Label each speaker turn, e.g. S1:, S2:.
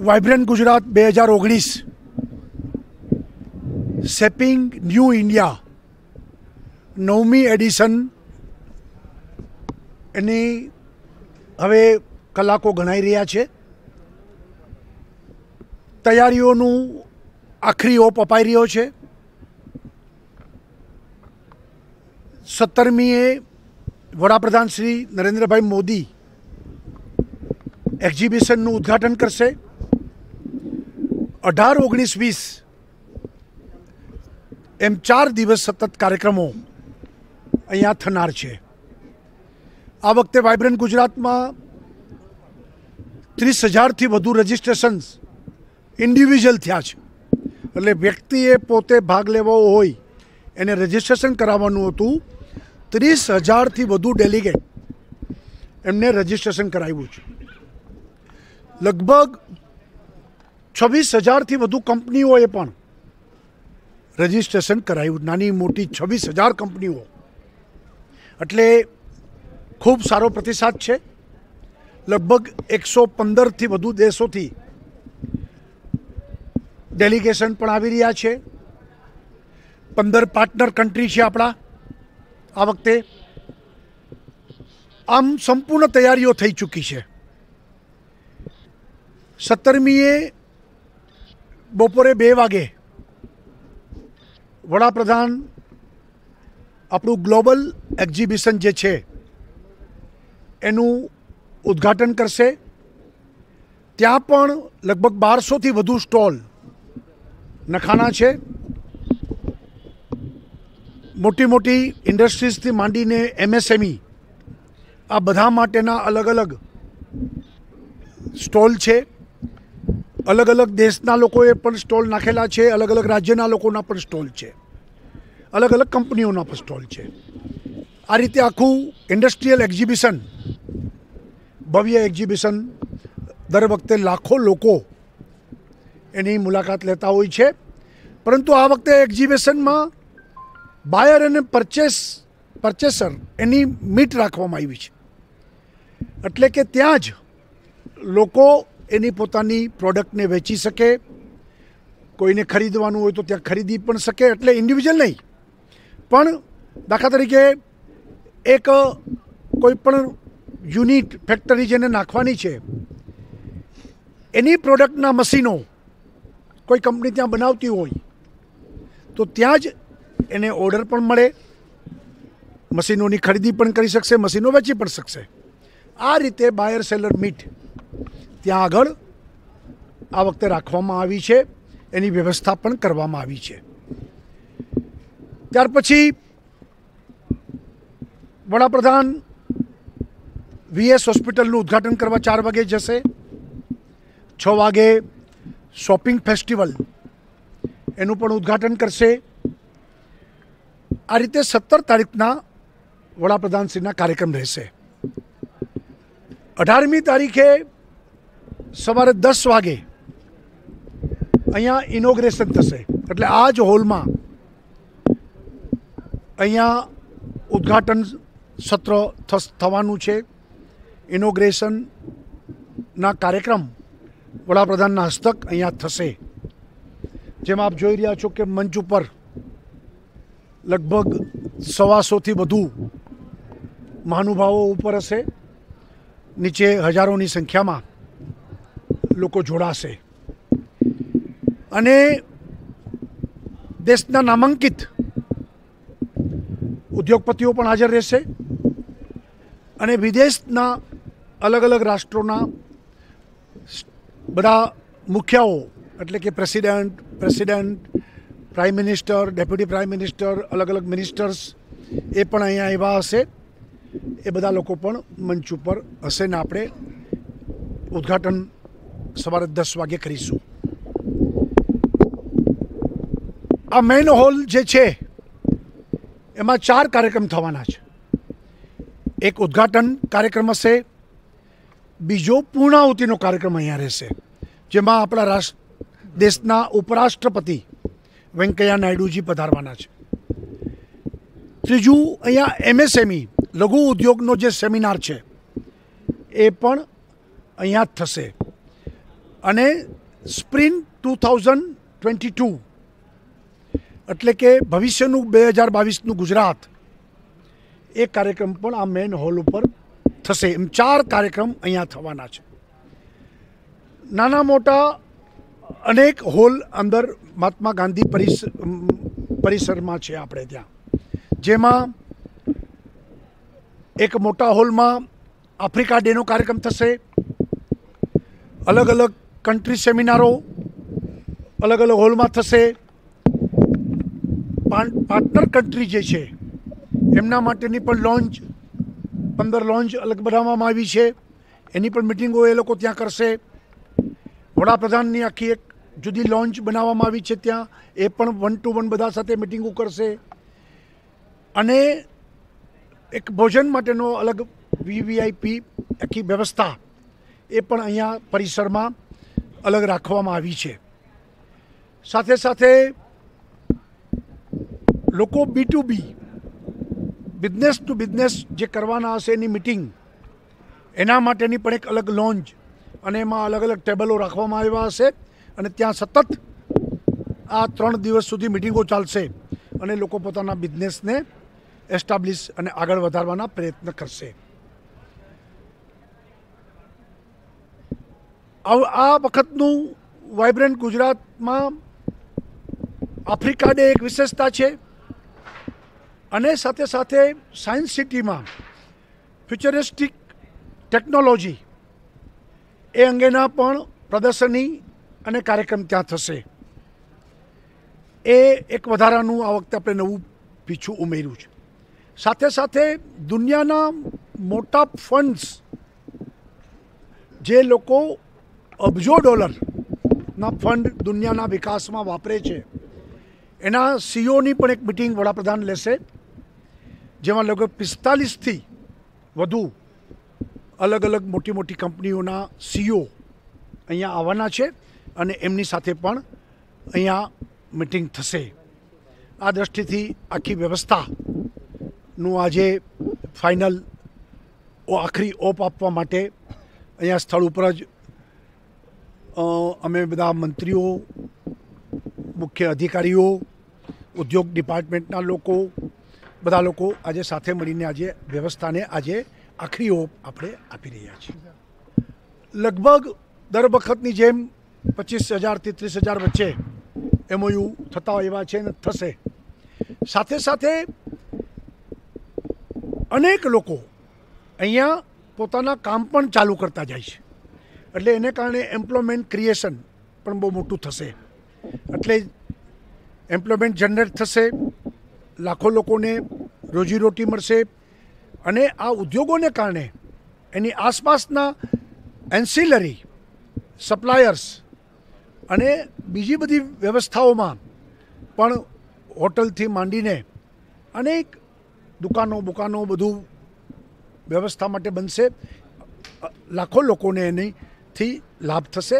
S1: Vibrant Gujarat 2019 shaping new India 9મી edition એની હવે કલાકો ગણાઈ રહ્યા છે. તૈયારીઓનું આખરી ઓપ અપાઈ રહ્યો છે. 17મીએ વડાપ્રધાન શ્રી નરેન્દ્રભાઈ મોદી એક્ઝિબિશનનું ઉદ્ઘાટન કરશે. 18, 19, 20 એમ 4 દિવસ સતત કાર્યક્રમો અહીંયા થનાર છે. આ વખતે વાઇબ્રન્ટ ગુજરાતમાં 30,000થી વધુ રજિસ્ટ્રેશન્સ ઇન્ડિવિજ્યુઅલ થયા છે. એટલે વ્યક્તિએ પોતે ભાગ લેવો હોય એને રજિસ્ટ્રેશન કરાવવાનું હતું. 30,000થી વધુ ડેલિગેટ એમને રજિસ્ટ્રેશન કરાવ્યું છે. લગભગ 26,000થી વધુ કંપનીઓએ પણ રજિસ્ટ્રેશન કરાવ્યું. નાની મોટી 26,000 કંપનીઓ. એટલે ખૂબ સારો પ્રતિસાદ છે. લગભગ 115થી વધુ દેશોથી ડેલિગેશન પણ આવી રહ્યા છે. 15 પાર્ટનર કન્ટ્રી છે આપણા આ વખતે. આમ સંપૂર્ણ તૈયારીઓ થઈ ચૂકી છે. 17મીએ બપોરે 2 વાગે વડાપ્રધાન આપણું ગ્લોબલ એક્ઝિબિશન જે છે એનું ઉદ્ઘાટન કરશે. ત્યાં પણ લગભગ 1200થી વધુ સ્ટોલ નખાના છે. મોટી મોટી ઇન્ડસ્ટ્રીઝથી માંડીને MSME આ બધા માટેના અલગ અલગ સ્ટોલ છે. અલગ અલગ દેશના લોકોએ પણ સ્ટોલ નાખેલા છે. અલગ અલગ રાજ્યના લોકોના પણ સ્ટોલ છે. અલગ અલગ કંપનીઓના પણ સ્ટોલ છે. આ રીતે આખું ઇન્ડસ્ટ્રીયલ એક્ઝિબિશન, ભવ્ય એક્ઝિબિશન, દર વખતે લાખો લોકો એની મુલાકાત લેતા હોય છે. પરંતુ આ વખતે એક્ઝિબિશનમાં બાયર અને પરચેસર એની મીટ રાખવામાં આવી છે. એટલે કે ત્યાં જ લોકો એની પોતાની પ્રોડક્ટને વેચી શકે. કોઈને ખરીદવાનું હોય તો ત્યાં ખરીદી પણ શકે. એટલે ઇન્ડિવિજ્યુઅલ નહીં, પણ દાખલા તરીકે એક કોઈ પણ યુનિટ ફેક્ટરી જેને નાખવાની છે એની પ્રોડક્ટના મશીનો કોઈ કંપની ત્યાં બનાવતી હોય તો ત્યાં જ એને ઓર્ડર પણ મળે. મશીનોની ખરીદી પણ કરી શકશે, મશીનો વેચી પણ શકશે. આ રીતે બાયર સેલર મીટ ત્યાં આગળ આ વખતે રાખવામાં આવી છે. એની વ્યવસ્થા પણ કરવામાં આવી છે. ત્યાર પછી વડાપ્રધાન VS હોસ્પિટલનું ઉદ્ઘાટન કરવા 4 વાગે જશે. 6 વાગે શોપિંગ ફેસ્ટિવલ એનું પણ ઉદ્ઘાટન કરશે. આ રીતે 17 તારીખના વડાપ્રધાનશ્રીના કાર્યક્રમ રહેશે. 18મી તારીખે સવારે 10 વાગે અહીંયા ઇનોગ્રેશન થશે. એટલે આ જ હોલમાં અહીંયા ઉદ્ઘાટન સત્ર થવાનું છે. ઇનોગ્રેશનના કાર્યક્રમ વડાપ્રધાનના હસ્તક અહીંયા થશે. જેમ આપ જોઈ રહ્યા છો કે મંચ ઉપર લગભગ 125થી વધુ મહાનુભાવો ઉપર હશે. નીચે હજારોની સંખ્યામાં લોકો જોડાશે. અને દેશના નામાંકિત ઉદ્યોગપતિઓ પણ હાજર રહેશે. અને વિદેશના અલગ અલગ રાષ્ટ્રોના બધા મુખ્યાઓ એટલે કે president, prime minister, deputy prime minister, અલગ અલગ મિનિસ્ટર્સ એ પણ અહીંયા એવા હશે. એ બધા લોકો પણ મંચ ઉપર હશે ને આપણે ઉદ્ઘાટન સવારે 10 વાગે કરીશું. આ મેઇન હોલ જે છે એમાં 4 કાર્યક્રમ થવાના છે. એક ઉદ્ઘાટન કાર્યક્રમ હશે. બીજો પૂર્ણાહુતિનો કાર્યક્રમ અહીંયા રહેશે, જેમાં આપણા દેશના ઉપરાષ્ટ્રપતિ વેંકૈયા નાયડુજી પધારવાના છે. ત્રીજું અહીંયા MSME લઘુ ઉદ્યોગનો જે સેમિનાર છે એ પણ અહીંયા જ થશે. અને સ્પ્રિંગ 2022 એટલે કે ભવિષ્યનું 2022નું ગુજરાત એ કાર્યક્રમ પણ આ મેઇન હોલ ઉપર થશે. એમ 4 કાર્યક્રમ અહીંયા થવાના છે. નાના મોટા અનેક હોલ અંદર મહાત્મા ગાંધી પરિસરમાં છે આપણે ત્યાં, જેમાં એક મોટા હોલમાં આફ્રિકા ડેનો કાર્યક્રમ થશે. અલગ અલગ કન્ટ્રી સેમિનારો અલગ અલગ હોલમાં થશે. પાર્ટનર કન્ટ્રી જે છે એમના માટેની પણ લોન્ચ 15 લોન્ચ અલગ બનાવવામાં આવી છે. એની પણ મિટિંગો એ લોકો ત્યાં કરશે. વડાપ્રધાનની આખી એક જુદી લોન્ચ બનાવવામાં આવી છે ત્યાં, એ પણ 1 to 1 બધા સાથે મિટિંગો કરશે. અને એક ભોજન માટેનો અલગ VVIP આખી વ્યવસ્થા એ પણ અહીંયા પરિસરમાં અલગ રાખવામાં આવી છે. સાથે સાથે લોકો B2B બિઝનેસ ટુ બિઝનેસ જે કરવાના હશે એની મિટિંગ, એના માટેની પણ એક અલગ લોન્ચ અને એમાં અલગ અલગ ટેબલો રાખવામાં આવ્યા હશે. અને ત્યાં સતત આ 3 દિવસ સુધી મિટિંગો ચાલશે અને લોકો પોતાના બિઝનેસને એસ્ટાબ્લિશ અને આગળ વધારવાના પ્રયત્ન કરશે. આ વખતનું વાઇબ્રન્ટ ગુજરાતમાં આફ્રિકા ડે એક વિશેષતા છે. અને સાથે સાથે સાયન્સ સિટીમાં ફ્યુચરિસ્ટિક ટેકનોલોજી એ અંગેના પણ પ્રદર્શની અને કાર્યક્રમ ત્યાં થશે. એ એક વધારાનું આ વખતે આપણે નવું પીછું ઉમેર્યું છે. સાથે સાથે દુનિયાના મોટા ફંડ્સ જે લોકો અબજો ડોલરના ફંડ દુનિયાના વિકાસમાં વાપરે છે, એના CEOની પણ એક મિટિંગ વડાપ્રધાન લેશે, જેમાં લગભગ 45થી વધુ અલગ અલગ મોટી મોટી કંપનીઓના CEO અહીંયા આવવાના છે અને એમની સાથે પણ અહીંયા મિટિંગ થશે. આ દ્રષ્ટિથી આખી વ્યવસ્થાનું આજે ફાઇનલ આખરી ઓપ આપવા માટે અહીંયા સ્થળ ઉપર જ અમે બધા મંત્રીઓ, મુખ્ય અધિકારીઓ, ઉદ્યોગ ડિપાર્ટમેન્ટના લોકો, બધા લોકો આજે સાથે મળીને આજે વ્યવસ્થાને આજે આખરી ઓપ આપણે આપી રહ્યા છીએ. લગભગ દર વખતની જેમ 25,000 થી 30,000 વચ્ચે MOU થતા એવા છે ને થશે. સાથે સાથે અનેક લોકો અહીંયા પોતાના કામ પણ ચાલુ કરતા જાય છે, એટલે એને કારણે એમ્પ્લોયમેન્ટ ક્રિએશન પણ બહુ મોટું થશે. એટલે એમ્પ્લોયમેન્ટ જનરેટ થશે, લાખો લોકોને રોજીરોટી મળશે. અને આ ઉદ્યોગોને કારણે એની આસપાસના એન્સિલરી સપ્લાયર્સ અને બીજી બધી વ્યવસ્થાઓમાં પણ હોટલથી માંડીને અનેક દુકાનો બધું વ્યવસ્થા માટે બનશે. લાખો લોકોને એનીથી લાભ થશે.